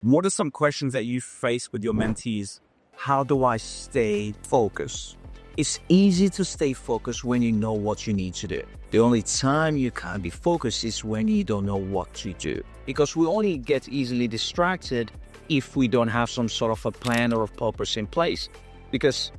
What are some questions that you face with your mentees? How do I stay focused? It's easy to stay focused when you know what you need to do. The only time you can't be focused is when you don't know what to do. Because we only get easily distracted if we don't have some sort of a plan or a purpose in place. Because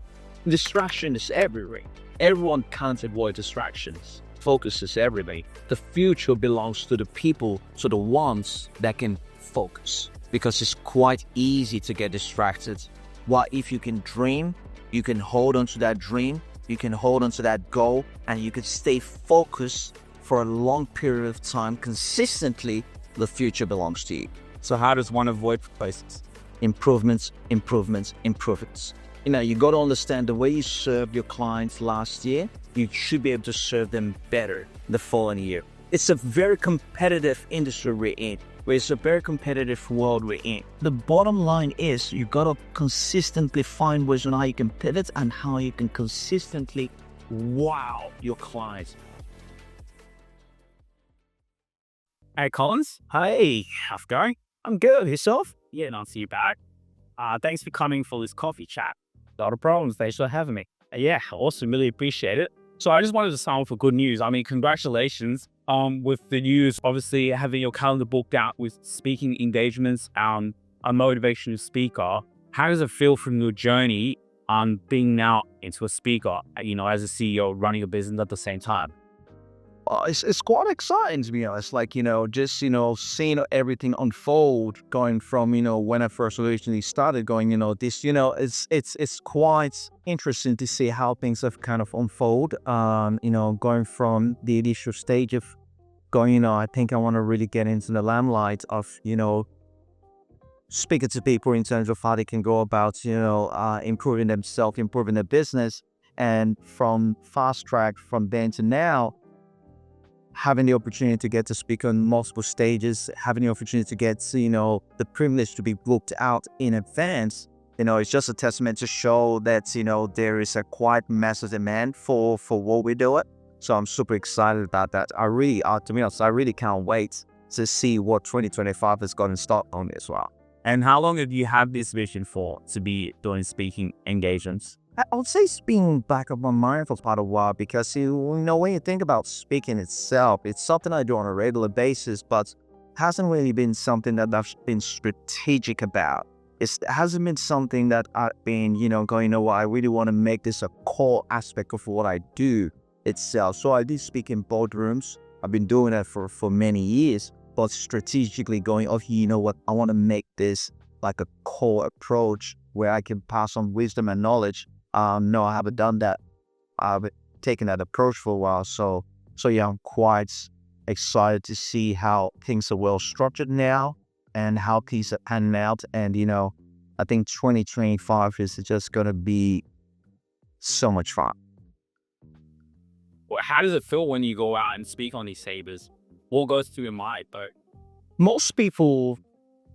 distraction is everywhere. Everyone can't avoid distractions. Focus is everything. The future belongs to the people, to the ones that can focus. Because it's quite easy to get distracted. While if you can dream, you can hold on to that dream, you can hold on to that goal, and you can stay focused for a long period of time consistently, the future belongs to you. So how does one avoid places? Improvements, improvements, improvements. You got to understand the way you served your clients last year, you should be able to serve them better the following year. It's a very competitive industry we're in. Where it's a very competitive world we're in. The bottom line is you gotta consistently find ways on how you can pivot and how you can consistently wow your clients. Hey, Collins. Hey, How's it going? I'm good. Yourself? Yeah, not too bad. Thanks for coming for this coffee chat. Not a problem. Thanks for having me. Yeah, awesome. Really appreciate it. So I just wanted to start with good news. I mean, congratulations with the news, obviously having your calendar booked out with speaking engagements, a motivational speaker. How does it feel from your journey on being now into a speaker, as a CEO, running a business at the same time? It's quite exciting, to be honest. Just seeing everything unfold, going from when I first originally started, going it's quite interesting to see how things have kind of unfold. Going from the initial stage of going, I think I want to really get into the limelight of speaking to people in terms of how they can go about improving themselves, improving their business, and from fast track from then to now, having the opportunity to get to speak on multiple stages, having the opportunity to get, the privilege to be booked out in advance, it's just a testament to show that, there is a quite massive demand for what we're doing. So I'm super excited about that. I really, to be honest, I really can't wait to see what 2025 is going to start on as well. And how long have you had this vision for to be doing speaking engagements? I would say it's been back of my mind for quite a while because, when you think about speaking itself, it's something I do on a regular basis, but hasn't really been something that I've been strategic about. It hasn't been something that I've been, going, I really want to make this a core aspect of what I do itself. So I do speak in boardrooms. I've been doing that for many years, but strategically going, you know what, I want to make this like a core approach where I can pass on wisdom and knowledge. No, I haven't done that. I've taken that approach for a while. So yeah, I'm quite excited to see how things are well structured now and how things are panning out. And, I think 2025 is just going to be so much fun. Well, how does it feel when you go out and speak on these tables? What goes through your mind, though? Most people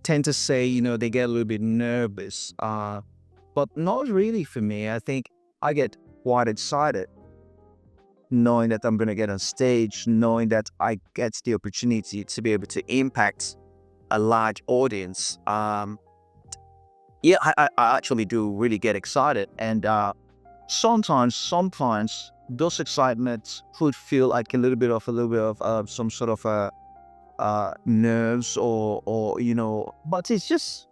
tend to say, they get a little bit nervous. But not really for me. I think I get quite excited knowing that I'm going to get on stage, knowing that I get the opportunity to be able to impact a large audience. I actually do really get excited. And sometimes those excitements could feel like a little bit of some sort of nerves or but it's just,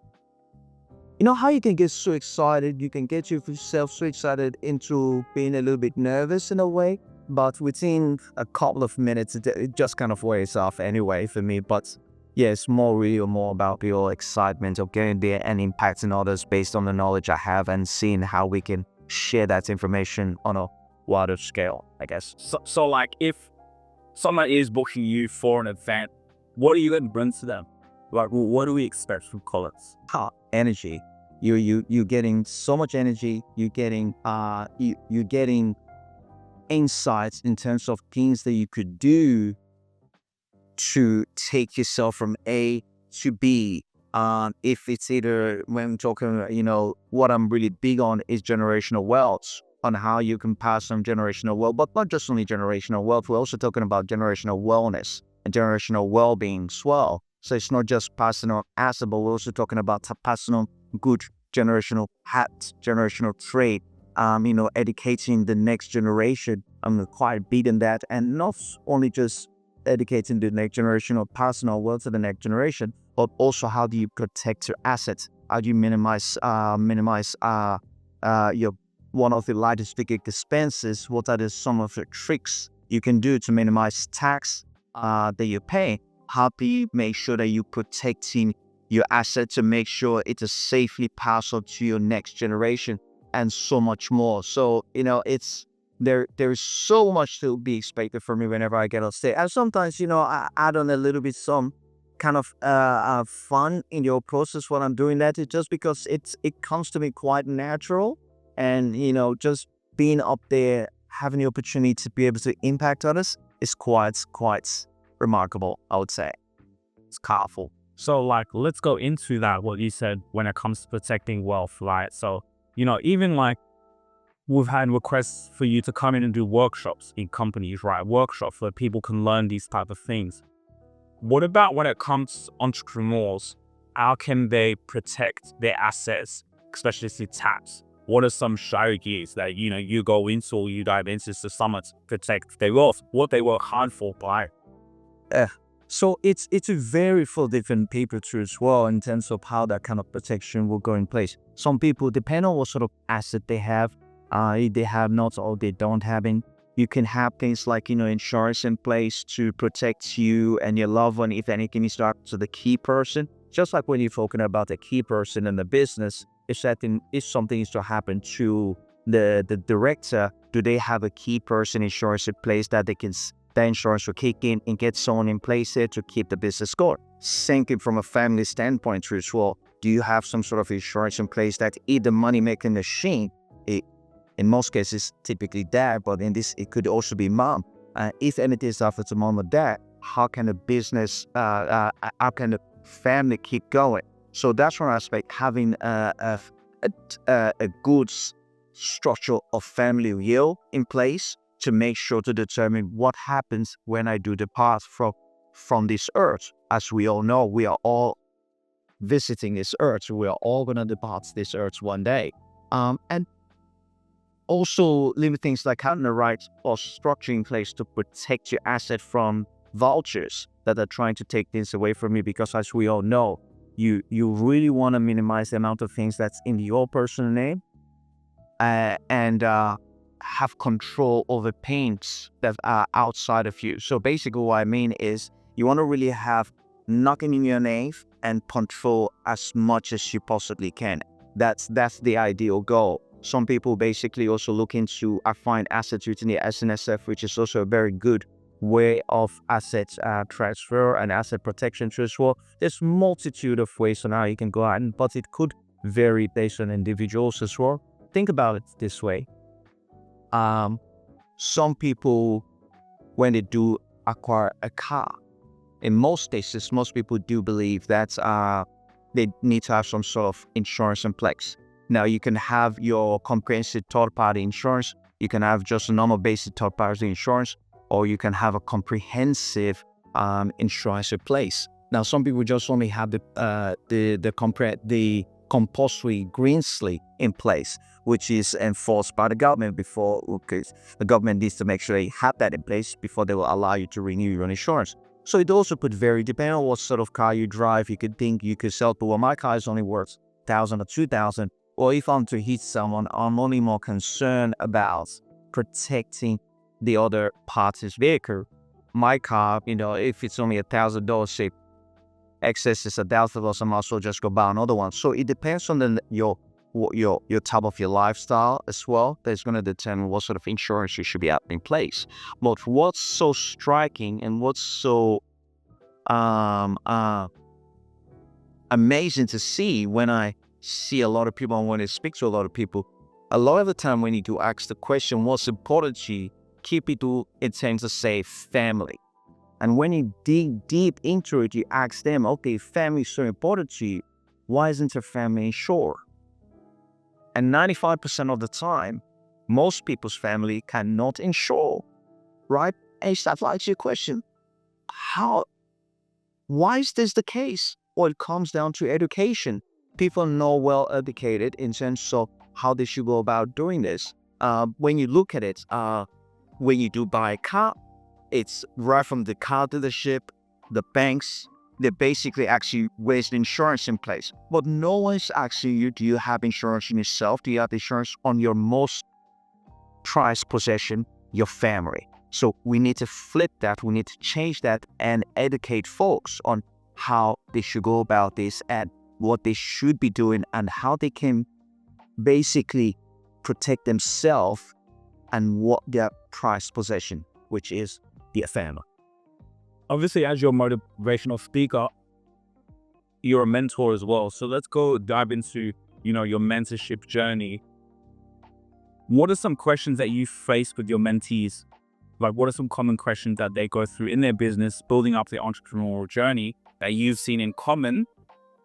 how you can get so excited, you can get yourself so excited into being a little bit nervous in a way, but within a couple of minutes, it just kind of wears off anyway for me. But yeah, it's more about the excitement of getting there and impacting others based on the knowledge I have and seeing how we can share that information on a wider scale, I guess. So like if someone is booking you for an event, what are you going to bring to them? Like, what do we expect from Collins? Energy. You're getting so much energy. You're getting insights in terms of things that you could do to take yourself from A to B. If it's either when I'm talking, what I'm really big on is generational wealth, on how you can pass on generational wealth, but not just only generational wealth. We're also talking about generational wellness and generational well-being as well. So it's not just passing on asset, but we're also talking about passing on good generational habits, generational trait, educating the next generation. I'm quite big in that. And not only just educating the next generation or passing on wealth to the next generation, but also how do you protect your assets? How do you minimize your one of the largest big expenses? What are some of the tricks you can do to minimize tax that you pay? How do you make sure that you're protecting your asset to make sure it is safely passed on to your next generation, and so much more. So, there's so much to be expected from me whenever I get on stage. And sometimes, I add on a little bit some kind of fun in your process when I'm doing that. It's just because it comes to me quite natural. And, just being up there, having the opportunity to be able to impact others is quite remarkable, I would say. It's powerful. So like, let's go into that, what you said when it comes to protecting wealth, right? So, even like we've had requests for you to come in and do workshops in companies, right? Workshops where people can learn these type of things. What about when it comes to entrepreneurs? How can they protect their assets, especially through tax? What are some strategies that, you go into or you dive into to summit to protect their wealth, what they work hard for, right? So it's a very full different people too as well in terms of how that kind of protection will go in place. Some people, depend on what sort of asset they have, they have not or they don't have it. You can have things like, insurance in place to protect you and your loved one if anything is to happen to the key person. Just like when you're talking about a key person in the business, if something is to happen to the director, do they have a key person insurance in place that the insurance will kick in and get someone in place here to keep the business going? Same thing from a family standpoint as well. Do you have some sort of insurance in place that if the money-making machine, in most cases, typically dad, but in this, it could also be mom. If anything is offered to mom or dad, how can the business, how can the family keep going? So that's one aspect, having a good structure of family will in place to make sure to determine what happens when I do depart from this earth. As we all know, we are all visiting this earth. We are all going to depart this earth one day. And also leaving things like having the right or structure in place to protect your asset from vultures that are trying to take things away from you. Because as we all know, you really want to minimize the amount of things that's in your personal name and have control over pains that are outside of you. So basically what I mean is you want to really have nothing in your name and control as much as you possibly can. That's the ideal goal. Some people basically also look into find assets within the SNSF, which is also a very good way of assets transfer and asset protection as well. There's multitude of ways on how you can go out, but it could vary based on individuals as well. Think about it this way. Some people, when they do acquire a car, in most cases, most people do believe that they need to have some sort of insurance in place. Now, you can have your comprehensive third-party insurance, you can have just a normal basic third-party insurance, or you can have a comprehensive insurance in place. Now, some people just only have the compulsory green slip in place, which is enforced by the government because the government needs to make sure they have that in place before they will allow you to renew your insurance. So it also could vary depending on what sort of car you drive. You could think you could sell, but well, my car is only worth $1,000 or $2,000. Or if I'm to hit someone, I'm only more concerned about protecting the other party's vehicle. My car, if it's only $1,000, say excess is $1,000, I might as well just go buy another one. So it depends on your type of your lifestyle as well. That's going to determine what sort of insurance you should be having in place. But what's so striking and what's so amazing to see when I see a lot of people and when I speak to a lot of people, a lot of the time when you do ask the question, what's important to you, keep it to, it tends to say family. And when you dig deep into it, you ask them, okay, family is so important to you. Why isn't your family insured? And 95% of the time, most people's family cannot insure, right? And that lies your question. How Why is this the case? Well, it comes down to education. People are not well educated in terms of how they should go about doing this. When you look at it, when you do buy a car, it's right from the car dealership, the banks, they basically actually raise the insurance in place. But no one's asking you, do you have insurance in yourself? Do you have insurance on your most prized possession, your family? So we need to flip that. We need to change that and educate folks on how they should go about this and what they should be doing and how they can basically protect themselves and what their prized possession, which is their family. Obviously, as your motivational speaker, you're a mentor as well. So let's go dive into, your mentorship journey. What are some questions that you face with your mentees? Like, what are some common questions that they go through in their business, building up their entrepreneurial journey that you've seen in common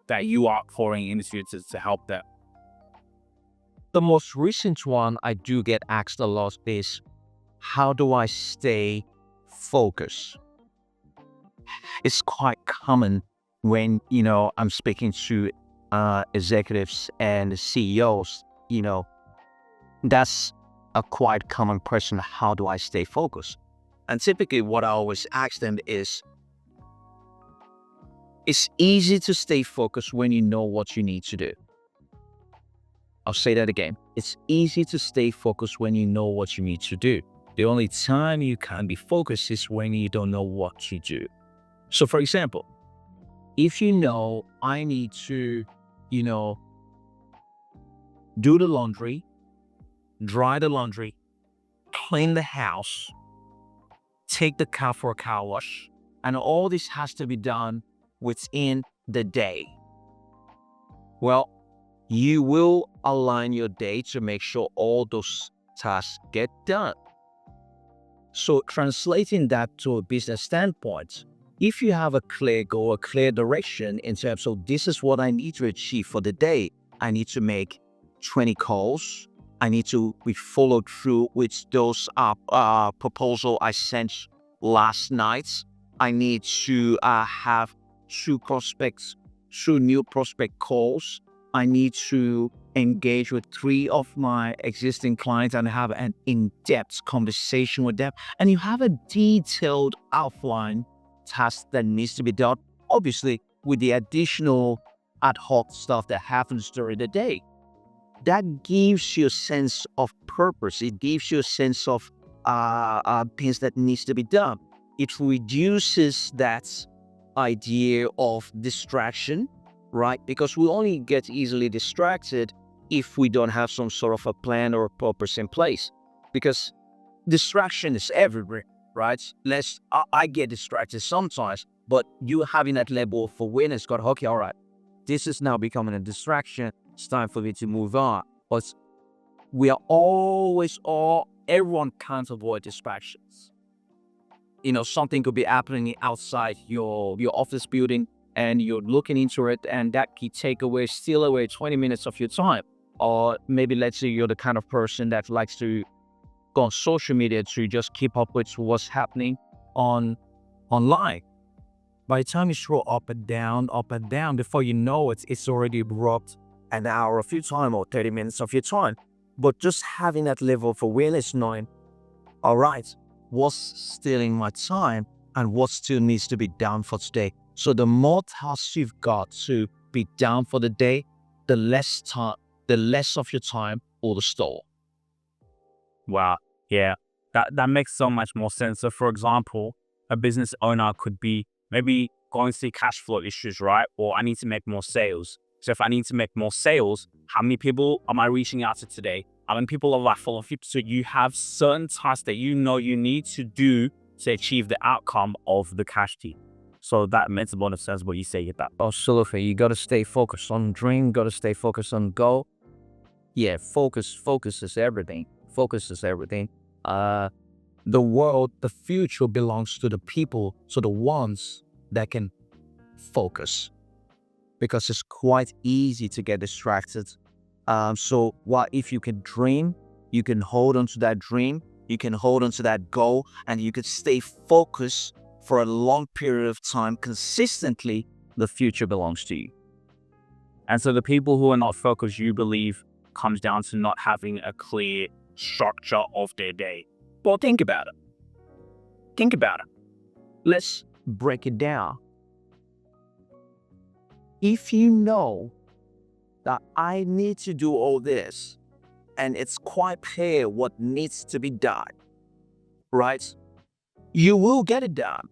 that you are pouring into to help them? The most recent one I do get asked a lot is, how do I stay focused? It's quite common when, I'm speaking to executives and CEOs, that's a quite common question. How do I stay focused? And typically what I always ask them is, it's easy to stay focused when you know what you need to do. I'll say that again. It's easy to stay focused when you know what you need to do. The only time you can't be focused is when you don't know what you do. So for example, if you know I need to, do the laundry, dry the laundry, clean the house, take the car for a car wash, and all this has to be done within the day. Well, you will align your day to make sure all those tasks get done. So translating that to a business standpoint, if you have a clear goal, a clear direction in terms of this is what I need to achieve for the day, I need to make 20 calls. I need to be followed through with those proposal I sent last night. I need to have two new prospect calls. I need to engage with 3 of my existing clients and have an in-depth conversation with them. And you have a detailed outline task that needs to be done, obviously with the additional ad hoc stuff that happens during the day. That gives you a sense of purpose. It gives you a sense of things that needs to be done. It reduces that idea of distraction, right? Because we only get easily distracted if we don't have some sort of a plan or a purpose in place. Because distraction is everywhere, right? I get distracted sometimes, but you having that level of awareness, got okay, all right, this is now becoming a distraction. It's time for me to move on. But we are everyone can't avoid distractions. Something could be happening outside your office building and you're looking into it, and that could steal away 20 minutes of your time. Or maybe let's say you're the kind of person that likes to go on social media to just keep up with what's happening online. By the time you scroll up and down, before you know it, it's already robbed an hour of your time or 30 minutes of your time. But just having that level of awareness, knowing, all right, what's stealing my time and what still needs to be done for today. So the more tasks you've got to be done for the day, the less of your time will stall. Wow. Yeah. That makes so much more sense. So for example, a business owner could be maybe going through cash flow issues, right? Or I need to make more sales. So if I need to make more sales, how many people am I reaching out to today? How many people are I following? So you have certain tasks that you need to do to achieve the outcome of the cash team. So that makes a lot of sense what you say about. Absolutely. You got to stay focused on dream, got to stay focused on goal. Yeah, focus is everything. Focus is everything. The world, the future belongs to the people, to the ones that can focus. Because it's quite easy to get distracted. So what if you can dream, you can hold on to that dream, you can hold on to that goal, and you can stay focused for a long period of time consistently, the future belongs to you. And so the people who are not focused, you believe, comes down to not having a clear structure of their day. Well, think about it. Think about it. Let's break it down. If you know that I need to do all this, and it's quite clear what needs to be done, right? You will get it done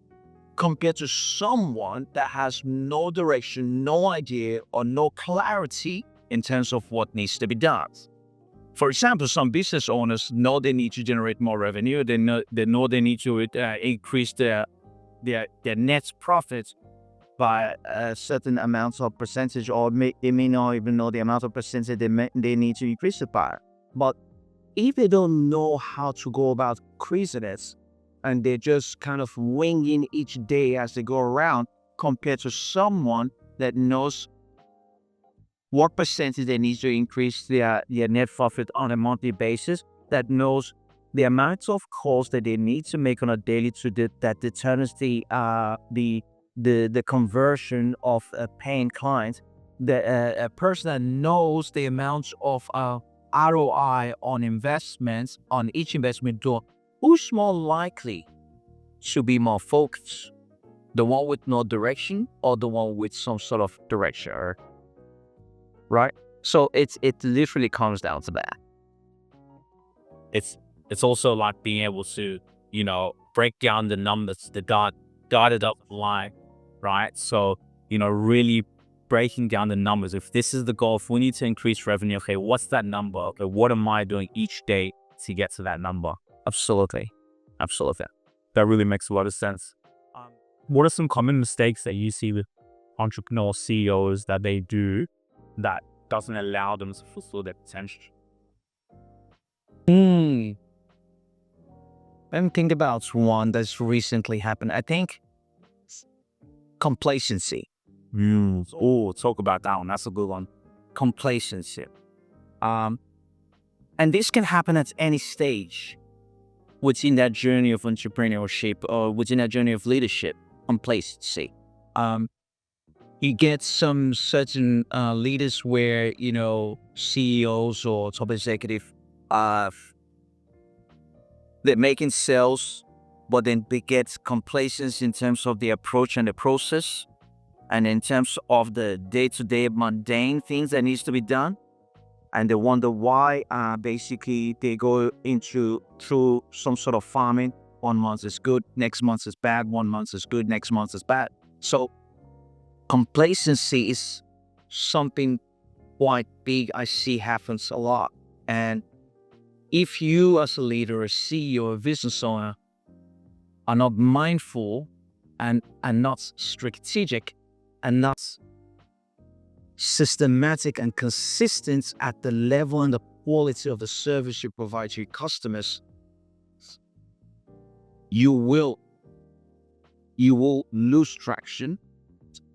compared to someone that has no direction, no idea, or no clarity in terms of what needs to be done. For example, some business owners know they need to generate more revenue. They know they need to increase their net profits by a certain amount of percentage, or they may not even know the amount of percentage they need to increase it by. But if they don't know how to go about increasing it, and they're just kind of winging each day as they go around, compared to someone that knows what percentage they need to increase their net profit on a monthly basis, that knows the amount of calls that they need to make on a daily that determines the conversion of a paying client, a person that knows the amount of ROI on investments, on each investment door, who's more likely to be more focused? The one with no direction or the one with some sort of direction? Right? So it literally comes down to that. It's also like being able to, break down the numbers, the dotted up line, right? So, really breaking down the numbers. If this is the goal, if we need to increase revenue, okay, what's that number? Okay, what am I doing each day to get to that number? Absolutely. Absolutely. That really makes a lot of sense. What are some common mistakes that you see with entrepreneur CEOs that they do that doesn't allow them to fulfill their potential? Let me think about one that's recently happened. I think complacency. Oh, talk about that one. That's a good one. Complacency. And this can happen at any stage within that journey of entrepreneurship or within that journey of leadership. Complacency. You get some certain leaders where, CEOs or top executive, they're making sales, but then they get complacent in terms of the approach and the process, and in terms of the day-to-day mundane things that needs to be done. And they wonder why basically they go through some sort of farming. 1 month is good, next month is bad. 1 month is good, next month is bad. So complacency is something quite big I see happens a lot. And if you as a leader, a CEO, a business owner are not mindful and not strategic and not systematic and consistent at the level and the quality of the service you provide to your customers, you will lose traction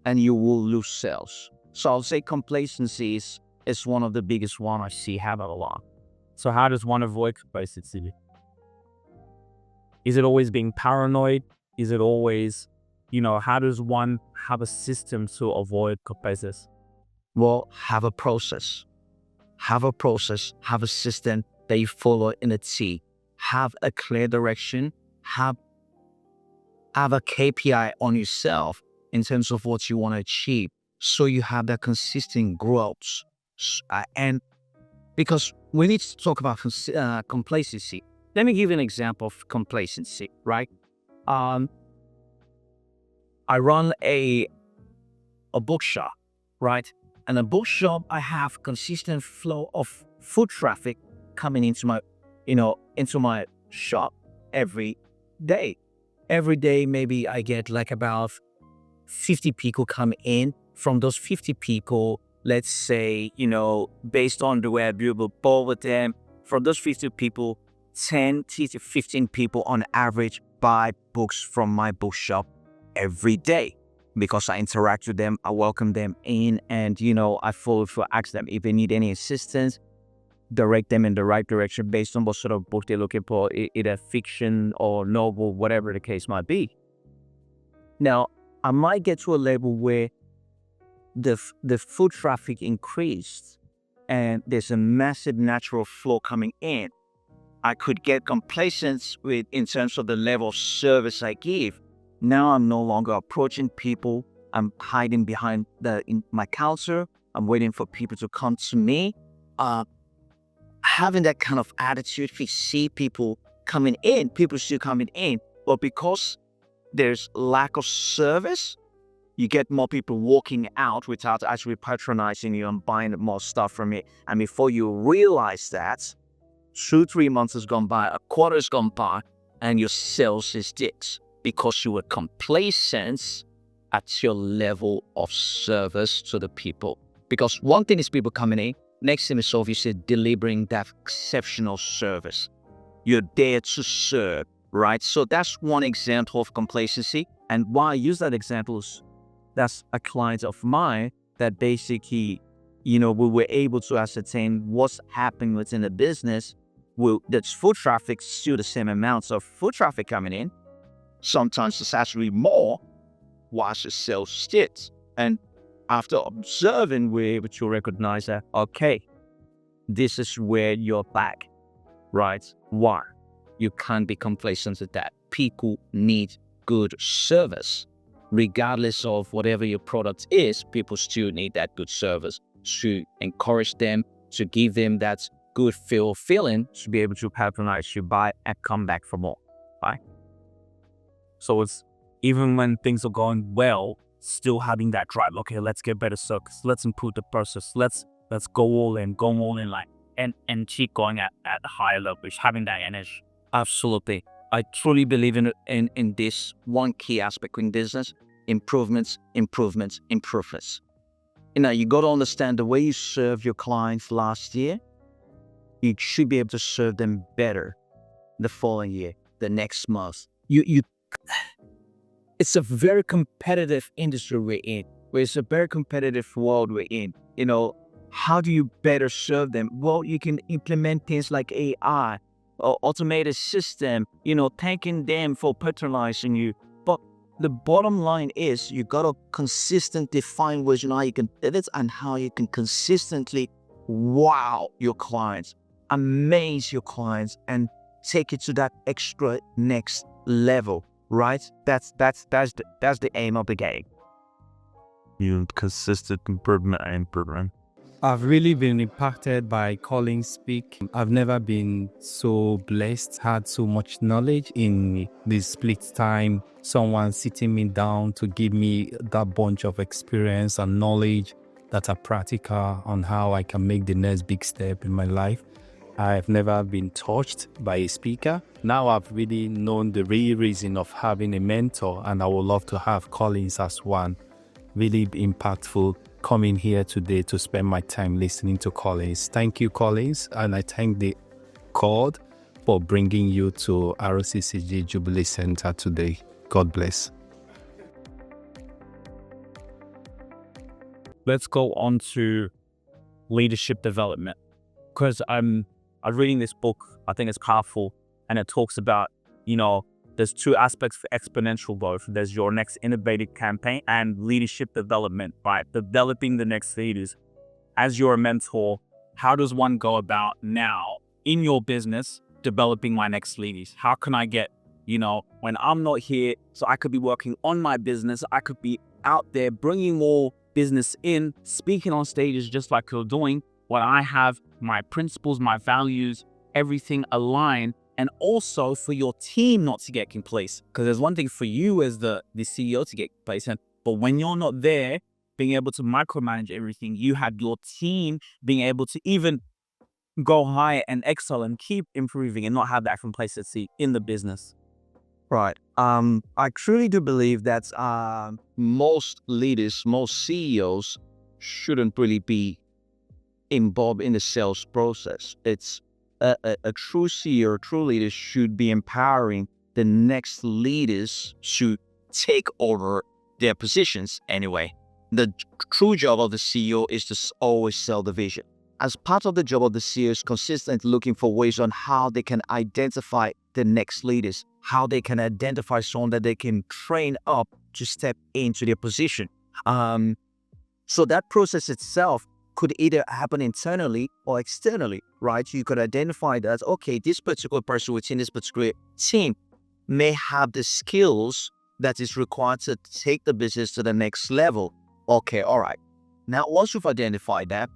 and you will lose sales. So I'll say complacency is one of the biggest one I see happen a lot. So how does one avoid complacency? Is it always being paranoid? Is it always, how does one have a system to avoid complacency? Well, have a process. Have a system that you follow in a T. Have a clear direction. Have a KPI on yourself in terms of what you want to achieve. So you have that consistent growth. And because we need to talk about complacency. Let me give you an example of complacency, right? I run a bookshop, right? And a bookshop, I have consistent flow of foot traffic coming into my shop every day. Every day, maybe I get like about 50 people come in. From those 50 people, let's say, based on the way I build a rapport with them, from those 50 people, 10 to 15 people on average buy books from my bookshop every day because I interact with them, I welcome them in, and, I follow through, ask them if they need any assistance, direct them in the right direction based on what sort of book they're looking for, either fiction or novel, whatever the case might be. Now, I might get to a level where the foot traffic increased and there's a massive natural flow coming in. I could get complacent with in terms of the level of service I give. Now I'm no longer approaching people. I'm hiding behind my counter. I'm waiting for people to come to me. Having that kind of attitude, if you see people coming in, people still coming in, but because there's lack of service, you get more people walking out without actually patronizing you and buying more stuff from you. And before you realize that, 2-3 months has gone by, a quarter has gone by, and your sales is dipped because you were complacent at your level of service to the people. Because one thing is people coming in, next thing is obviously delivering that exceptional service. You're there to serve, right? So that's one example of complacency. And why I use that example is that's a client of mine that basically, we were able to ascertain what's happening within the business. That's foot traffic, still the same amounts of foot traffic coming in. Sometimes it's actually more whilst the sales sits. And after observing, we're able to recognize that, okay, this is where you're back, right? Why? You can't be complacent with that. People need good service. Regardless of whatever your product is, people still need that good service to encourage them, to give them that good feeling to be able to patronize you, buy and come back for more, right? So it's even when things are going well, still having that drive. Okay, let's get better service. Let's improve the process. Let's go all in, like and keep going at a higher level, having that energy. Absolutely. I truly believe in this one key aspect in business: improvements. You got to understand the way you served your clients last year, you should be able to serve them better the following year, the next month. It's a very competitive industry we're in. It's a very competitive world we're in. How do you better serve them? Well, you can implement things like AI or automated system, thanking them for patronizing you. But the bottom line is you got to consistently find ways how you can pivot and how you can consistently wow your clients, amaze your clients, and take it to that extra next level, right? That's the aim of the game. Consistent improvement. I've really been impacted by Collins speak. I've never been so blessed, had so much knowledge in this split time. Someone sitting me down to give me that bunch of experience and knowledge that are practical on how I can make the next big step in my life. I've never been touched by a speaker. Now I've really known the real reason of having a mentor, and I would love to have Collins as one. Really impactful coming here today to spend my time listening to Collins. Thank you, Collins, and I thank the God for bringing you to ROCCG Jubilee Center today. God bless. Let's go on to leadership development, because I'm reading this book. I think it's powerful, and it talks about, there's two aspects for exponential growth. There's your next innovative campaign and leadership development, right? Developing the next leaders. As you're a mentor, how does one go about now in your business developing my next leaders? How can I get, when I'm not here, so I could be working on my business, I could be out there bringing more business in, speaking on stages just like you're doing, when I have my principles, my values, everything aligned. And also for your team not to get complacent, because there's one thing for you as the CEO to get complacent, but when you're not there, being able to micromanage everything, you have your team being able to even go higher and excel and keep improving and not have that complacency in the business. Right. I truly do believe that most leaders, most CEOs shouldn't really be involved in the sales process. It's a true CEO, a true leader should be empowering the next leaders to take over their positions anyway. The true job of the CEO is to always sell the vision. As part of the job of the CEO is consistently looking for ways on how they can identify the next leaders, how they can identify someone that they can train up to step into their position. So that process itself could either happen internally or externally, right? You could identify that, okay, this particular person within this particular team may have the skills that is required to take the business to the next level. Okay, all right. Now, once you've identified that,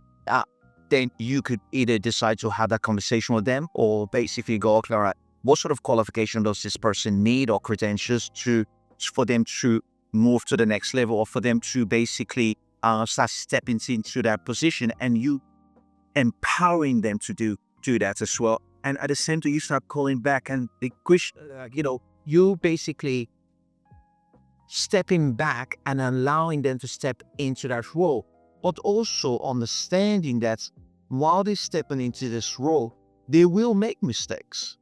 then you could either decide to have that conversation with them or basically go, okay, all right, what sort of qualification does this person need or credentials for them to move to the next level, or for them to basically start stepping into that position, and you empowering them to do that as well. And at the same time, you start calling back and the question, you basically stepping back and allowing them to step into that role, but also understanding that while they're stepping into this role, they will make mistakes.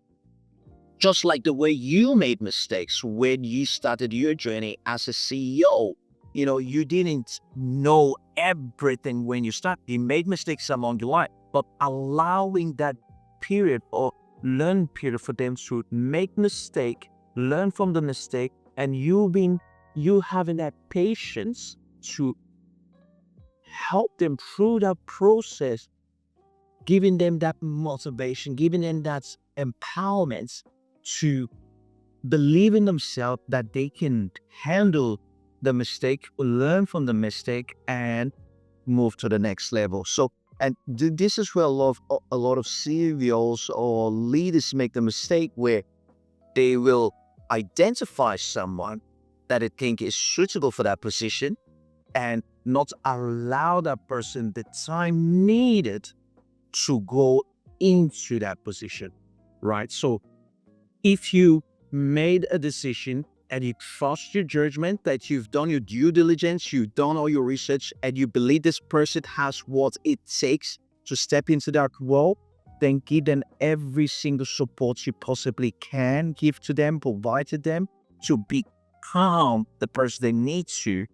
Just like the way you made mistakes when you started your journey as a CEO. You didn't know everything when you started. You made mistakes along the line, but allowing that period or learn period for them to make mistake, learn from the mistake, and you having that patience to help them through that process, giving them that motivation, giving them that empowerment to believe in themselves that they can handle the mistake, learn from the mistake, and move to the next level. So, and this is where a lot of CEOs or leaders make the mistake, where they will identify someone that they think is suitable for that position and not allow that person the time needed to go into that position, right? So if you made a decision and you trust your judgment, that you've done your due diligence, you've done all your research, and you believe this person has what it takes to step into that role, then give them every single support you possibly can give to them, provide to them, to become the person they need to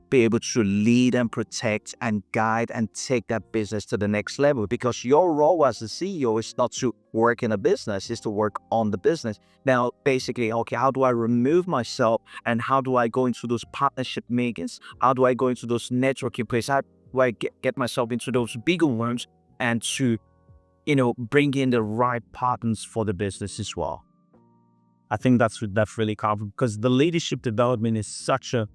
be able to lead and protect and guide and take that business to the next level. Because your role as a CEO is not to work in a business, it's to work on the business. Now, basically, okay, how do I remove myself, and how do I go into those partnership meetings? How do I go into those networking places? How do I get myself into those bigger ones and to, bring in the right partners for the business as well? I think that's really powerful, because the leadership development is such a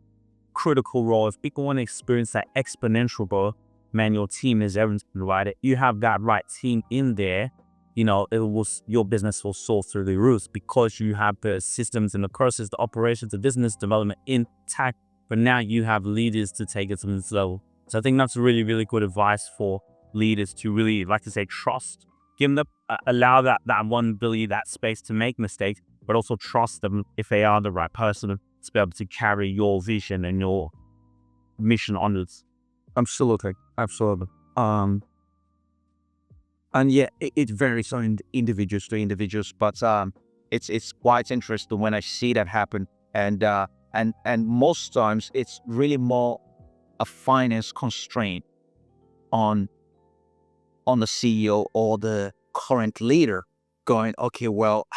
critical role. If people want to experience that exponential growth, man, your team is everything, right? If you have that right team in there, your business will soar through the roof, because you have the systems and the process, the operations, the business development intact. But now you have leaders to take it to this level. So I think that's really, really good advice for leaders to really, like to say, trust. Give them allow that vulnerability, that space to make mistakes, but also trust them if they are the right person to be able to carry your vision and your mission onwards. Absolutely. And yeah, it varies on individuals to individuals, but it's quite interesting when I see that happen. And most times it's really more a finance constraint on the CEO or the current leader, going, okay, well,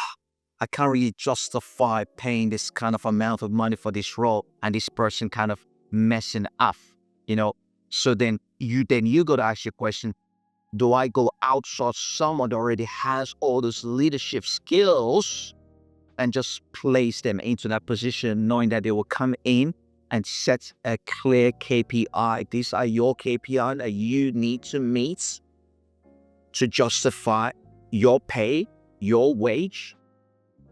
I can't really justify paying this kind of amount of money for this role, and this person kind of messing up, So then you got to ask your question: do I go outsource someone that already has all those leadership skills and just place them into that position, knowing that they will come in and set a clear KPI? These are your KPI that you need to meet to justify your pay, your wage,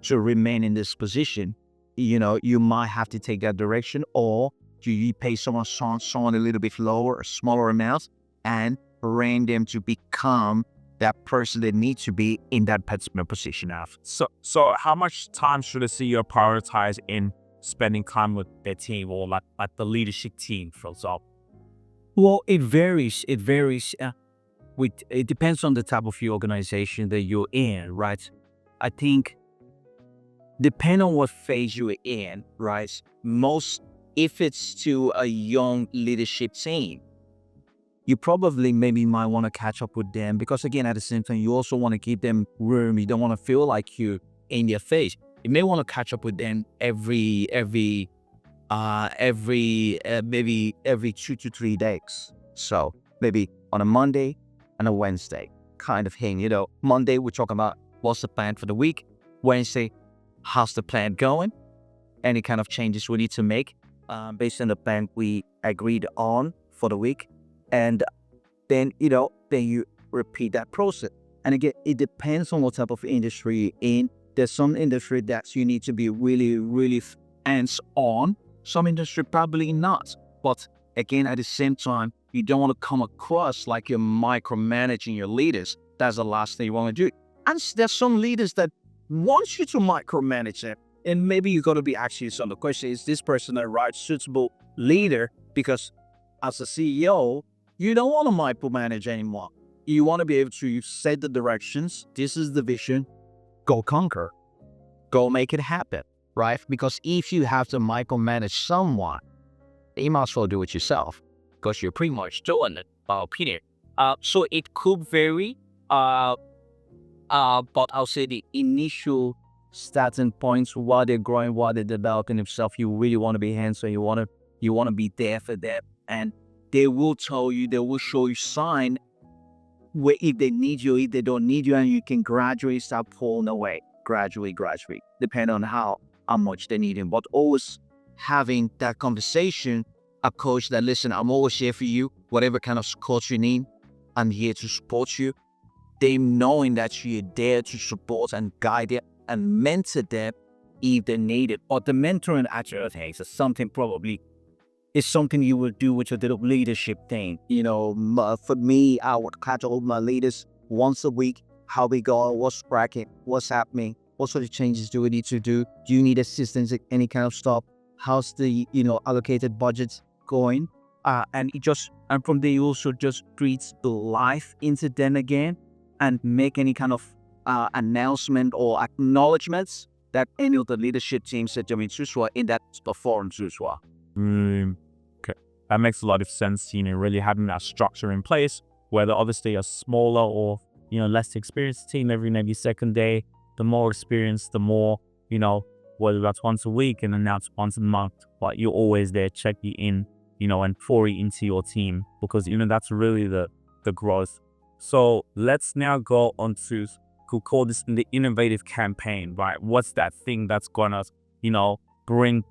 to remain in this position. You might have to take that direction, or do you pay someone a little bit lower, a smaller amount, and train them to become that person they need to be in that particular position of. So how much time should a CEO prioritize in spending time with their team, or like the leadership team, for example? Well, it varies. It depends on the type of your organization that you're in, right? I think depending on what phase you're in, right? If it's to a young leadership team, you probably maybe might want to catch up with them, because again, at the same time, you also want to give them room. You don't want to feel like you're in their face. You may want to catch up with them every maybe every 2 to 3 days. So maybe on a Monday and a Wednesday kind of thing. Monday we talk about what's the plan for the week. Wednesday, how's the plan going? Any kind of changes we need to make based on the plan we agreed on for the week. And then you repeat that process. And again, it depends on what type of industry you're in. There's some industry that you need to be really, really hands-on. Some industry probably not. But again, at the same time, you don't want to come across like you're micromanaging your leaders. That's the last thing you want to do. And there's some leaders that want you to micromanage them. And maybe you got to be asking yourself the question, is this person a right suitable leader? Because as a CEO, you don't want to micromanage anymore. You want to be able to set the directions. This is the vision. Go conquer. Go make it happen, right? Because if you have to micromanage someone, you might as well do it yourself because you're pretty much doing it, in my opinion. So it could vary, but I'll say the initial starting points while they're growing, while they're developing themselves, you really want to be hands-on. You want to be there for them, and they will tell you, they will show you sign where if they need you, if they don't need you, and you can gradually start pulling away, gradually, depending on how much they need you. But always having that conversation, a coach that, listen, I'm always here for you, whatever kind of support you need, I'm here to support you. Them knowing that you're there to support and guide them and mentor them if they need it. Or the mentoring actually things is something probably is something you will do with your little leadership thing. For me, I would catch all my leaders once a week. How we go, what's cracking, what's happening, what sort of changes do we need to do? Do you need assistance, any kind of stuff? How's the allocated budgets going? And from there you also just breathe life into them again and make any kind of announcement or acknowledgements that any of the leadership teams that you're in that performance as well. Okay, that makes a lot of sense. Really having that structure in place, whether obviously a smaller or less experienced team every second day, the more experienced, the more whether that's once a week and then now it's once a month, but you're always there checking in, and pouring into your team because that's really the growth. So let's now go on to, could call this the innovative campaign, right? What's that thing that's gonna, bring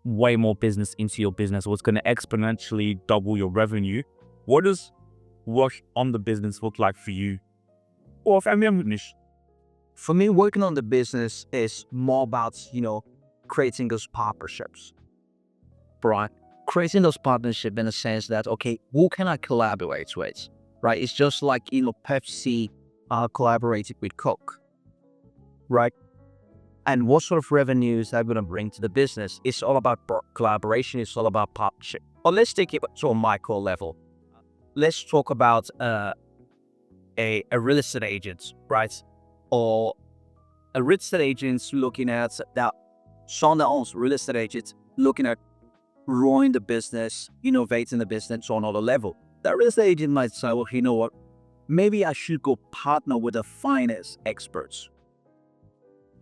way more business into your business? What's gonna exponentially double your revenue? What does work on the business look like for you? Or For me, working on the business is more about, creating those partnerships, right? Creating those partnerships in a sense that, okay, who can I collaborate with, right? It's just like, Pepsi collaborated with Coke, right? And what sort of revenues are going to bring to the business? It's all about collaboration. It's all about partnership. Or let's take it to a micro level. Let's talk about a real estate agent, right? Or a real estate agent looking at that, someone that owns real estate agents looking at growing the business, innovating the business on another level. That real estate agent might say, well, you know what? Maybe I should go partner with a finance expert.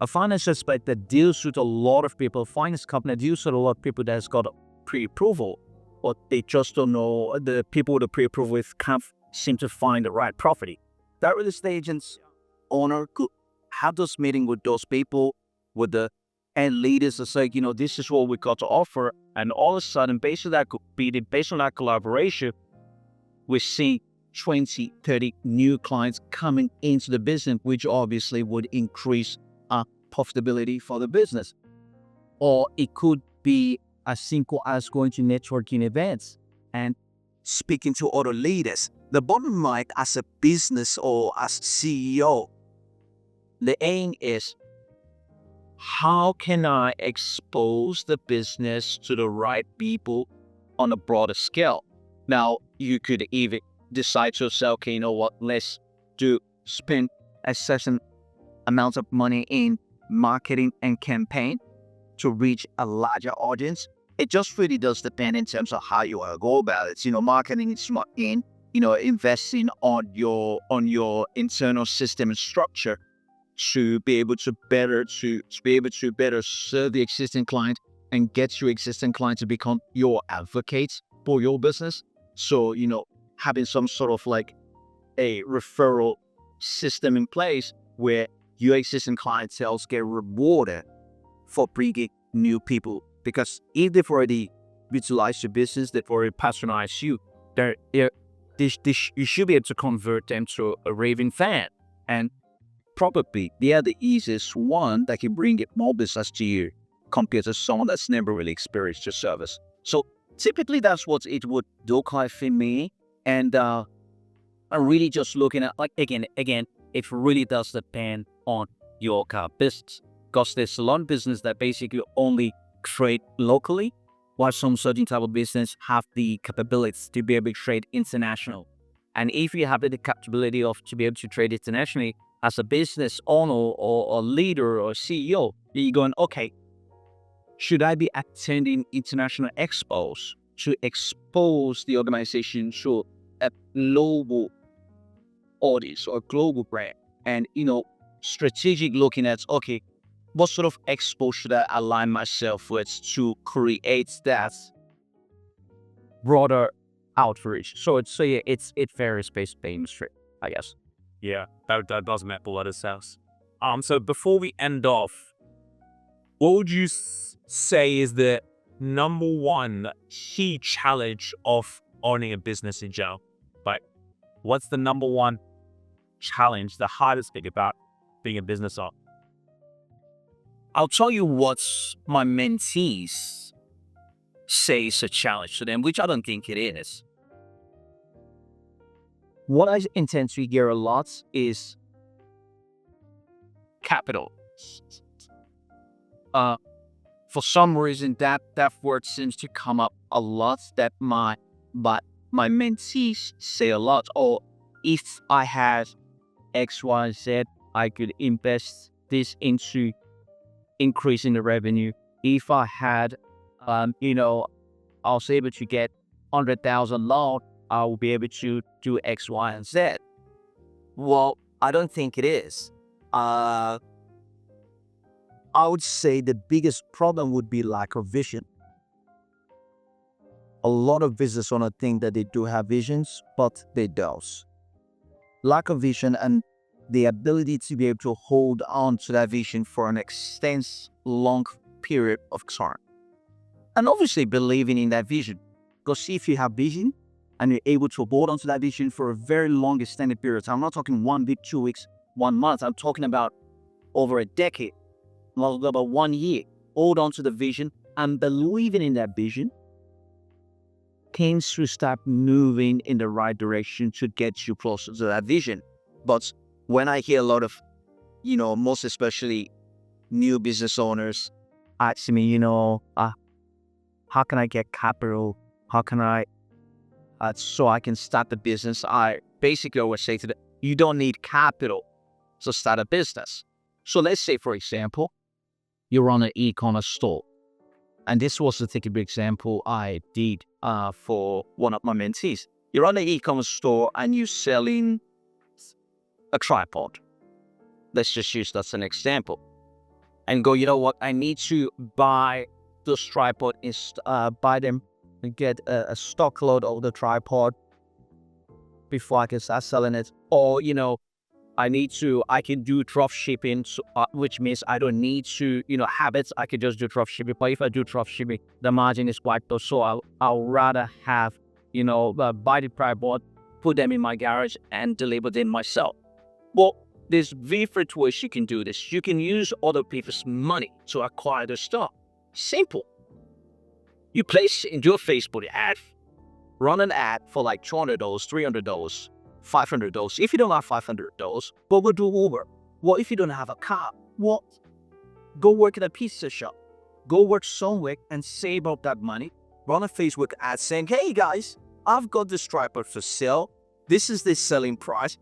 A finance expert that deals with a lot of people, finance company that deals with a lot of people that's got pre-approval, but they just don't know, the people with the pre-approval can't seem to find the right property. That real estate agent's owner could have those meetings with those people, with the end leaders to say, this is what we got to offer. And all of a sudden, based on that collaboration, we see 20, 30 new clients coming into the business, which obviously would increase profitability for the business. Or it could be as simple as going to networking events and speaking to other leaders. The bottom line, as a business or as CEO, the aim is, how can I expose the business to the right people on a broader scale? Now, you could even decide to say, okay, you know what, let's spend a certain amount of money in marketing and campaign to reach a larger audience. It just really does depend in terms of how you want to go about it. Marketing is in, investing on your internal system and structure to be able to better serve the existing client and get your existing clients to become your advocates for your business. So, having some sort of like a referral system in place where your existing clientele get rewarded for bringing new people. Because if they've already utilized your business, they've already patronized you, you should be able to convert them to a raving fan. And probably they are the easiest one that can bring it more business to you compared to someone that's never really experienced your service. So typically that's what it would look like for me. And I'm really just looking at, like, again, it really does depend on your business. Because there's a lot of business that basically only trade locally, while some certain type of business have the capabilities to be able to trade international. And if you have the capability to be able to trade internationally as a business owner or leader or CEO, you're going, okay, should I be attending international expos to expose the organization to a global audience or a global brand? And, strategic looking at, okay, what sort of expo should I align myself with to create that broader outreach? So it varies based on the industry, I guess. Yeah, that does make a lot of sense. So before we end off, what would you say is the number one key challenge of owning a business in general? Like, what's the number one challenge, the hardest thing about being a business owner? I'll tell you what my mentees say is a challenge to them, which I don't think it is. What I intend to hear a lot is capital. For some reason, that word seems to come up a lot. That my mentees say a lot. Or if I had X, Y, Z, I could invest this into increasing the revenue. If I had, I was able to get 100,000 loan, I will be able to do X, Y, and Z. Well, I don't think it is. I would say the biggest problem would be lack of vision. A lot of business owners think that they do have visions, but they don't. Lack of vision and the ability to be able to hold on to that vision for an extensive, long period of time. And obviously believing in that vision. Because if you have vision and you're able to hold on to that vision for a very long extended period of time, I'm not talking 1 week, 2 weeks, 1 month. I'm talking about over a decade, about 1 year. Hold on to the vision and believing in that vision tends to start moving in the right direction to get you closer to that vision. But when I hear a lot of, most especially new business owners ask me, how can I get capital? How can I, so I can start the business? I basically always say to them, you don't need capital to start a business. So let's say, for example, you run an e-commerce store. And this was a typical example I did for one of my mentees. You run an e-commerce store and you're selling a tripod. Let's just use that as an example. And go, you know what? I need to buy this tripod, buy them and get a stock load of the tripod before I can start selling it. Or, I can do drop shipping, which means I don't need to, have it. I can just do drop shipping. But if I do drop shipping, the margin is quite low. So I'll rather have, buy the tripod, put them in my garage and deliver them myself. Well, there's different ways you can do this. You can use other people's money to acquire the stock. Simple. You place into a Facebook ad, run an ad for like $200, $300, $500. If you don't have $500, what would do Uber? Well, if you don't have a car, what? Go work at a pizza shop. Go work somewhere and save up that money. Run a Facebook ad saying, hey guys, I've got this tripod for sale. This is the selling price.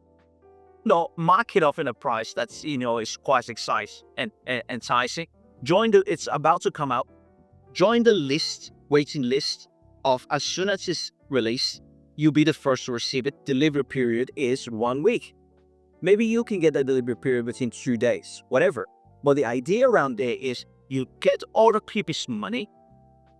No, mark it off in a price that's, is quite exciting and enticing. It's about to come out. Join the waiting list of as soon as it's released, you'll be the first to receive it. Delivery period is 1 week. Maybe you can get the delivery period within 2 days, whatever. But the idea around there is you get other people's money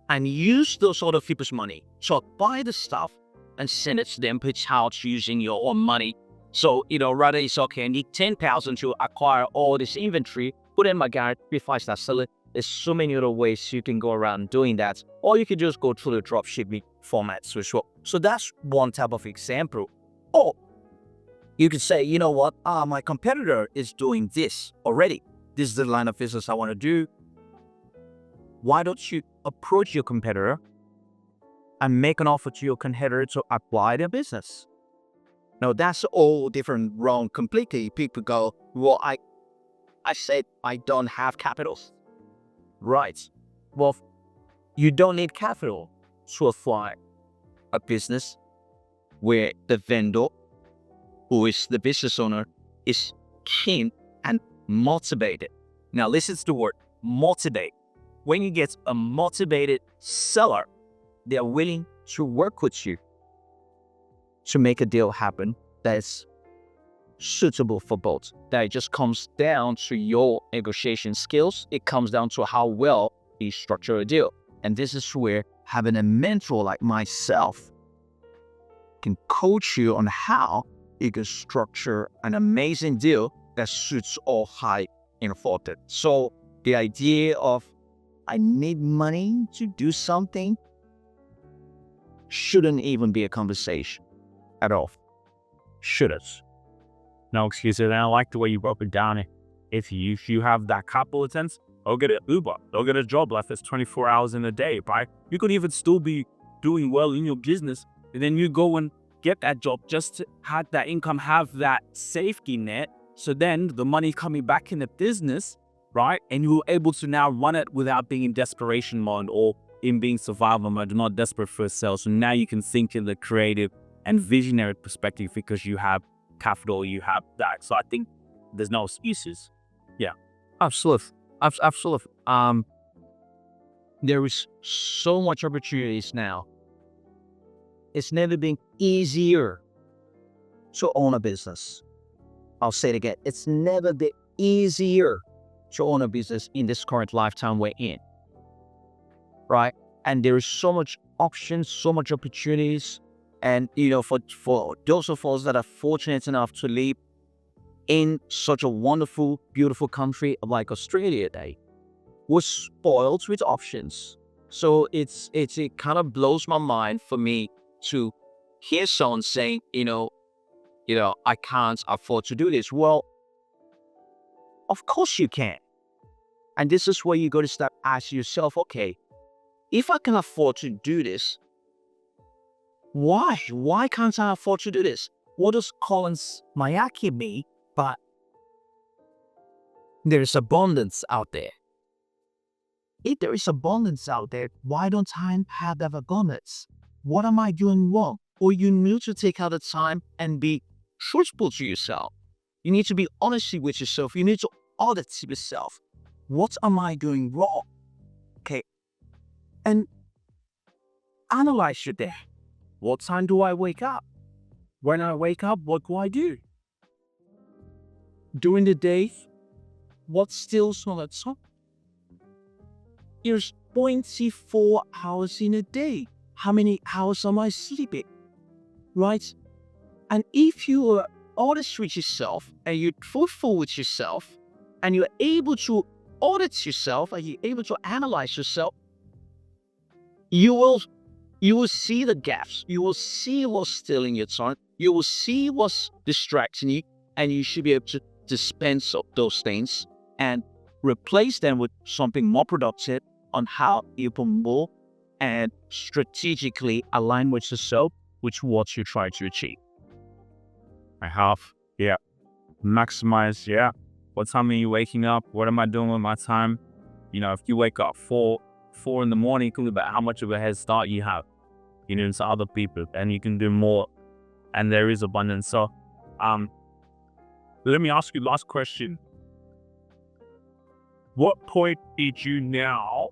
and use those other people's money. So buy the stuff and send it to them without using your own money. So, rather it's okay, I need 10,000 to acquire all this inventory, put in my garage before I start selling. There's so many other ways you can go around doing that. Or you can just go through the drop shipping formats as well. So that's one type of example. Or you could say, you know what, my competitor is doing this already. This is the line of business I want to do. Why don't you approach your competitor and make an offer to your competitor to acquire their business? Now, that's all different, wrong completely. People go, well, I said I don't have capital. Right. Well, you don't need capital to acquire a business where the vendor, who is the business owner, is keen and motivated. Now, listen to the word motivate. When you get a motivated seller, they are willing to work with you to make a deal happen that is suitable for both. That it just comes down to your negotiation skills. It comes down to how well you structure a deal. And this is where having a mentor like myself can coach you on how you can structure an amazing deal that suits all high involved. So the idea of I need money to do something shouldn't even be a conversation at all. Shouldn't. No excuses. And I like the way you broke it down. If you have that capital sense, go get an Uber. Go get a job like this 24 hours in a day, right? You could even still be doing well in your business. And then you go and get that job just to have that income, have that safety net. So then the money coming back in the business, right? And you're able to now run it without being in desperation mode or in being survival mode, not desperate for a sale. So now you can think in the creative and visionary perspective because you have capital, you have that. So I think there's no excuses. Yeah. Absolutely. Absolutely. There is so much opportunities now. It's never been easier to own a business. I'll say it again. It's never been easier to own a business in this current lifetime we're in. Right? And there is so much options, so much opportunities. And, for those of us that are fortunate enough to live in such a wonderful, beautiful country like Australia today, we're spoiled with options. So it kind of blows my mind for me to hear someone saying, I can't afford to do this. Well, of course you can. And this is where you got to start asking yourself, okay, if I can afford to do this, why? Why can't I afford to do this? What does Collins Mayaki mean? But there's abundance out there. If there is abundance out there, why don't I have that abundance? What am I doing wrong? Or you need to take out the time and be truthful to yourself. You need to be honest with yourself. You need to audit yourself. What am I doing wrong? Okay. And analyze your day. What time do I wake up? When I wake up, what do I do? During the day, what steals on the top? There's 24 hours in a day. How many hours am I sleeping? Right? And if you are honest with yourself and you're truthful with yourself and you're able to audit yourself and you're able to analyze yourself, you will see the gaps. You will see what's stealing your time. You will see what's distracting you, and you should be able to dispense of those things and replace them with something more productive on how you can more and strategically align with yourself, with what you're trying to achieve. I have, maximize, what time are you waking up? What am I doing with my time? If you wake up 4 in the morning, think about how much of a head start you have, to other people, and you can do more, and there is abundance. So, let me ask you last question. What point did you now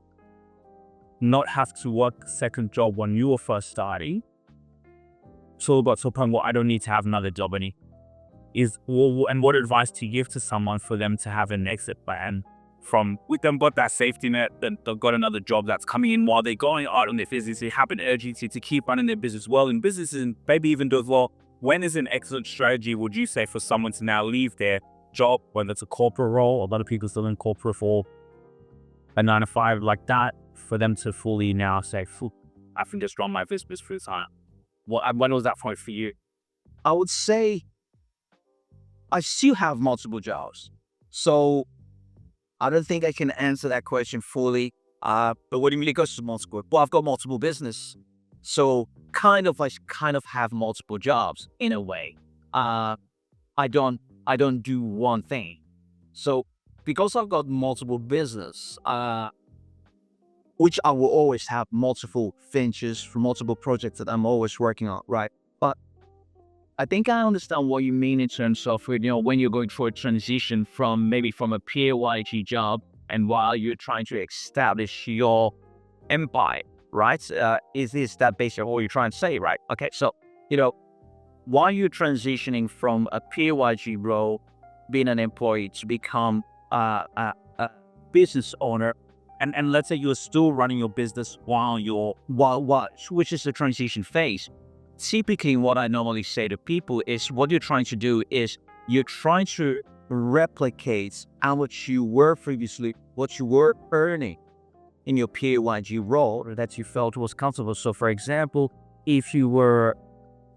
not have to work a second job when you were first starting? So got to a point where I don't need to have another job and what advice to give to someone for them to have an exit plan from with them got that safety net, then they've got another job that's coming in while they're going out on their business. They have an urgency to keep running their business well in businesses and maybe even do as well. When is an excellent strategy, would you say, for someone to now leave their job, whether it's a corporate role, a lot of people still in corporate for a 9 to 5 like that, for them to fully now say, I can just run my business full time? When was that point for you? I would say I still have multiple jobs. So I don't think I can answer that question fully. But what do you mean it goes to multiple? Well, I've got multiple business. So I kind of have multiple jobs in a way. I don't do one thing. So because I've got multiple business, which I will always have multiple ventures for multiple projects that I'm always working on, right? But I think I understand what you mean in terms of, when you're going through a transition from a PAYG job and while you're trying to establish your empire, right? Is that basically what you're trying to say, right? Okay, so, while you're transitioning from a PAYG role, being an employee, to become a business owner, and let's say you're still running your business which is the transition phase. Typically, what I normally say to people is what you're trying to do is you're trying to replicate how much you were previously, what you were earning in your PAYG role that you felt was comfortable. So, for example, if you were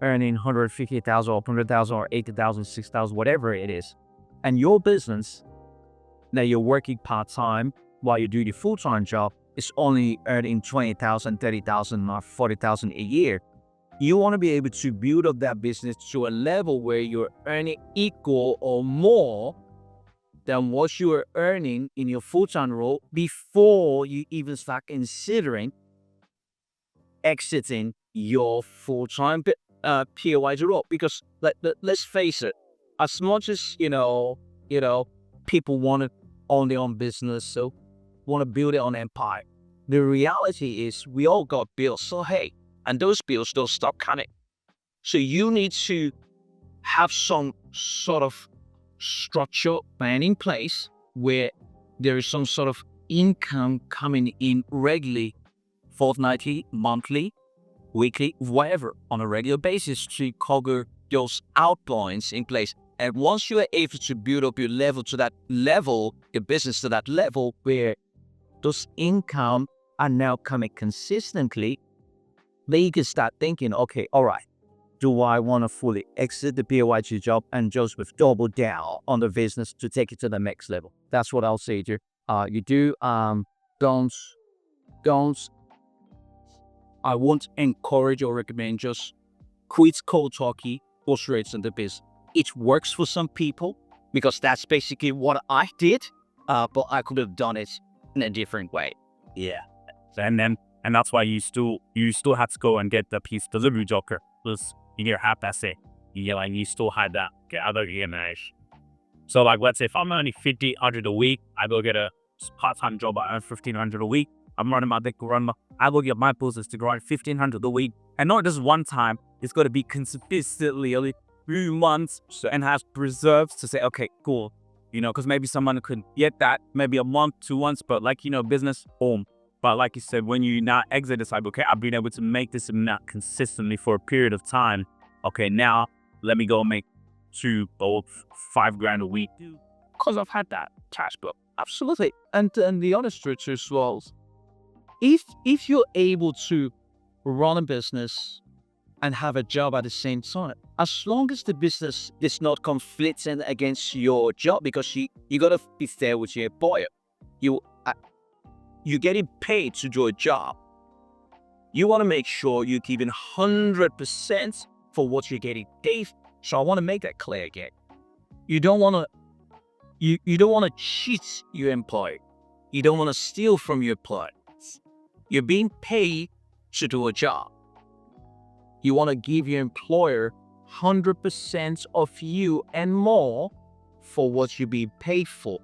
earning 150,000 or 100,000 or 80,000, 6,000, whatever it is, and your business that you're working part-time while you do your full-time job is only earning 20,000, 30,000 or 40,000 a year, you want to be able to build up that business to a level where you're earning equal or more than what you were earning in your full-time role before you even start considering exiting your full-time PAYG role. Because let's face it, as much as people want to own their own business, so want to build their own empire, the reality is we all got bills. So hey, and those bills don't stop coming. So you need to have some sort of structure plan in place where there is some sort of income coming in regularly, fortnightly, monthly, weekly, whatever, on a regular basis to cover those outgoings in place. And once you are able to build up your level to that level, your business to that level where those income are now coming consistently, then you can start thinking, okay, all right, do I want to fully exit the PAYG job and just with double down on the business to take it to the next level? That's what I'll say to you. I won't encourage or recommend just quit cold turkey, go straight into business. It works for some people because that's basically what I did, but I could have done it in a different way. Yeah. And that's why you still had to go and get the piece delivery joker. Plus, you have that say, you still had that. So let's say if I'm earning 1,500 a week, I go get a part-time job. I earn 1,500 a week. I'm running my I go get my business to grind 1,500 a week, and not just one time. It's got to be consistently every few months, and has reserves to say, okay, cool. Because maybe someone could get that maybe a month, 2 months, but business, boom. But like you said, when you now exit, it's like, okay, I've been able to make this amount consistently for a period of time. Okay, now let me go make 2 or 5 grand a week because I've had that cash flow. Absolutely. And the honest truth is, well, if you're able to run a business and have a job at the same time, as long as the business is not conflicting against your job, because you got to be fair with your employer. You're getting paid to do a job. You want to make sure you're giving 100% for what you're getting paid. So I want to make that clear again. You don't want to cheat your employer. You don't want to steal from your employer. You're being paid to do a job. You want to give your employer 100% of you and more for what you're being paid for.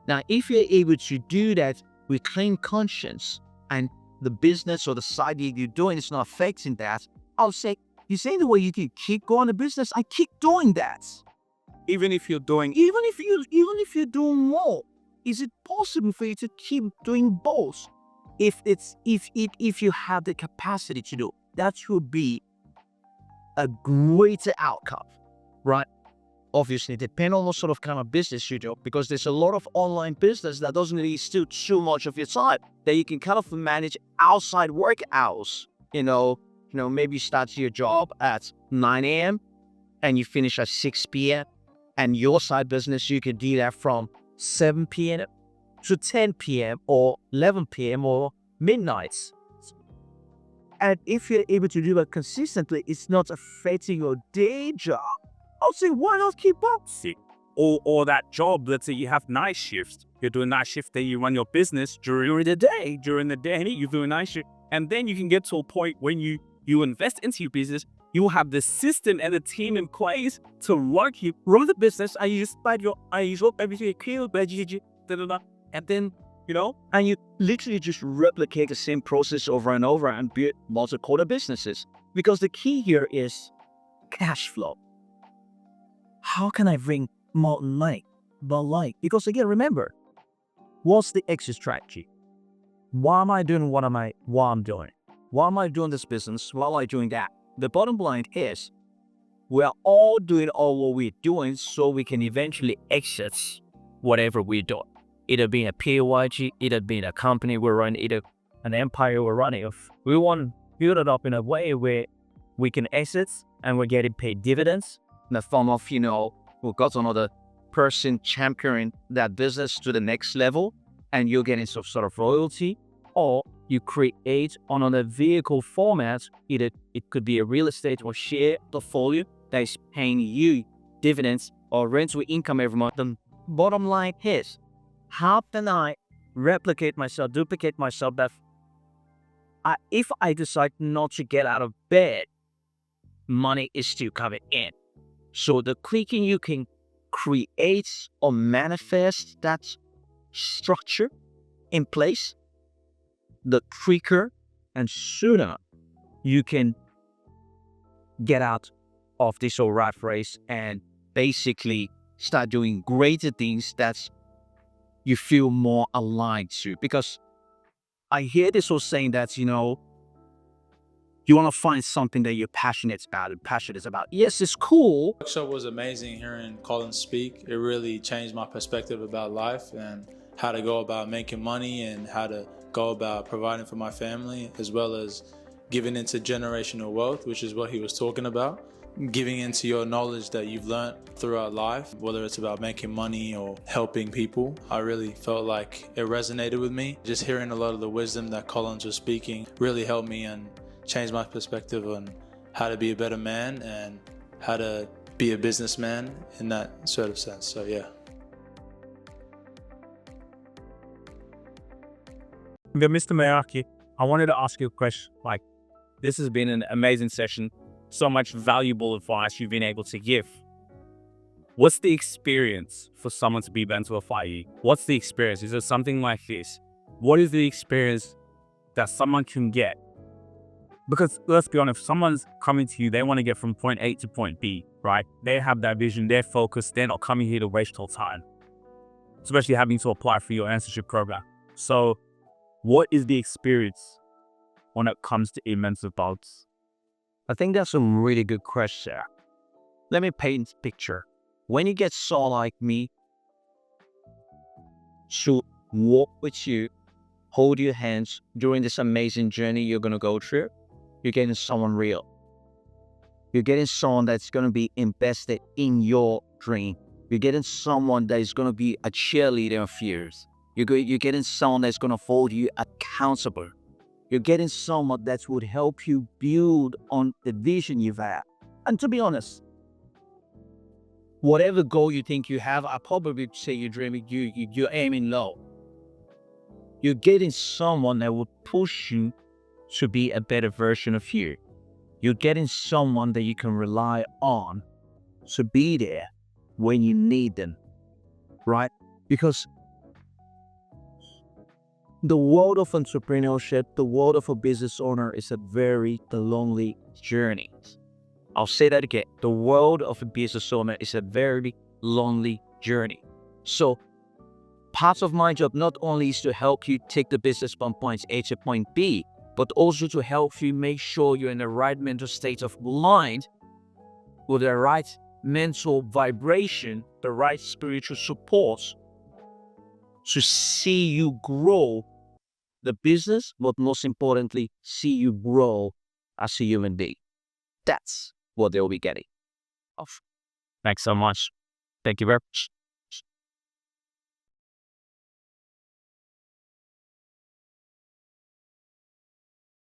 Now, if you're able to do that with clean conscience and the business or the side gig you're doing is not affecting that, I'll say, you say the way you can keep going the business, I keep doing that. Even if you're doing more, is it possible for you to keep doing both? If you have the capacity to do, that should be a greater outcome, right? Obviously, depend on what sort of kind of business you do, because there's a lot of online business that doesn't really steal too much of your time, that you can kind of manage outside work hours. Maybe you start your job at 9 a.m. and you finish at 6 p.m. And your side business, you can do that from 7 p.m. to 10 p.m. or 11 p.m. or midnights. And if you're able to do that consistently, it's not affecting your day job. I'll say, why not keep up? Or that job, let's say you have night shifts. You're doing night shift, then you run your business during the day. During the day, you do a night shift. And then you can get to a point when you invest into your business, you will have the system and the team in place to run the business, and you spread your everything, and then, and you literally just replicate the same process over and over and build multi-quarter businesses. Because the key here is cash flow. How can I bring more money? Because again, remember, what's the exit strategy? Why am I doing what I'm doing? Why am I doing this business? Why am I doing that? The bottom line is, we're all doing all what we're doing so we can eventually exit whatever we're doing. Either being a PAYG, either being a company we're running, either an empire we're running. We want to build it up in a way where we can exit and we're getting paid dividends in the form of, we've got another person championing that business to the next level, and you're getting some sort of royalty, or you create another vehicle format. Either it could be a real estate or share portfolio that is paying you dividends or rental income every month. The bottom line is, how can I duplicate myself that if I decide not to get out of bed, money is still coming in? So the quicker you can create or manifest that structure in place, the quicker and sooner you can get out of this whole rat race and basically start doing greater things that you feel more aligned to. Because I hear this whole saying that, you want to find something that you're passionate about. Yes, it's cool. The workshop was amazing. Hearing Collins speak, it really changed my perspective about life and how to go about making money and how to go about providing for my family, as well as giving into generational wealth, which is what he was talking about. Giving into your knowledge that you've learned throughout life, whether it's about making money or helping people. I really felt like it resonated with me. Just hearing a lot of the wisdom that Collins was speaking really helped me and changed my perspective on how to be a better man and how to be a businessman in that sort of sense. So yeah. Mr. Mayaki, I wanted to ask you a question. This has been an amazing session. So much valuable advice you've been able to give. What's the experience for someone to be mentored by you? What's the experience? Is it something like this? What is the experience that someone can get? Because let's be honest, if someone's coming to you, they want to get from point A to point B, right? They have that vision, they're focused, they're not coming here to waste your time, especially having to apply for your mentorship program. So what is the experience when it comes to immense bouts? I think that's a really good question. Let me paint a picture. When you get someone like me to walk with you, hold your hands during this amazing journey you're going to go through, you're getting someone real. You're getting someone that's going to be invested in your dream. You're getting someone that is going to be a cheerleader of yours. You're getting someone that's going to hold you accountable. You're getting someone that would help you build on the vision you've had. And to be honest, whatever goal you think you have, I probably say you're dreaming, you're aiming low. You're getting someone that will push you to be a better version of you. You're getting someone that you can rely on to be there when you need them, right? Because the world of entrepreneurship, the world of a business owner is a very lonely journey. I'll say that again. The world of a business owner is a very lonely journey. So part of my job not only is to help you take the business from point A to point B, but also to help you make sure you're in the right mental state of mind with the right mental vibration, the right spiritual support to see you grow the business, but most importantly, see you grow as a human being. That's what they'll be getting off. Thanks so much. Thank you very much.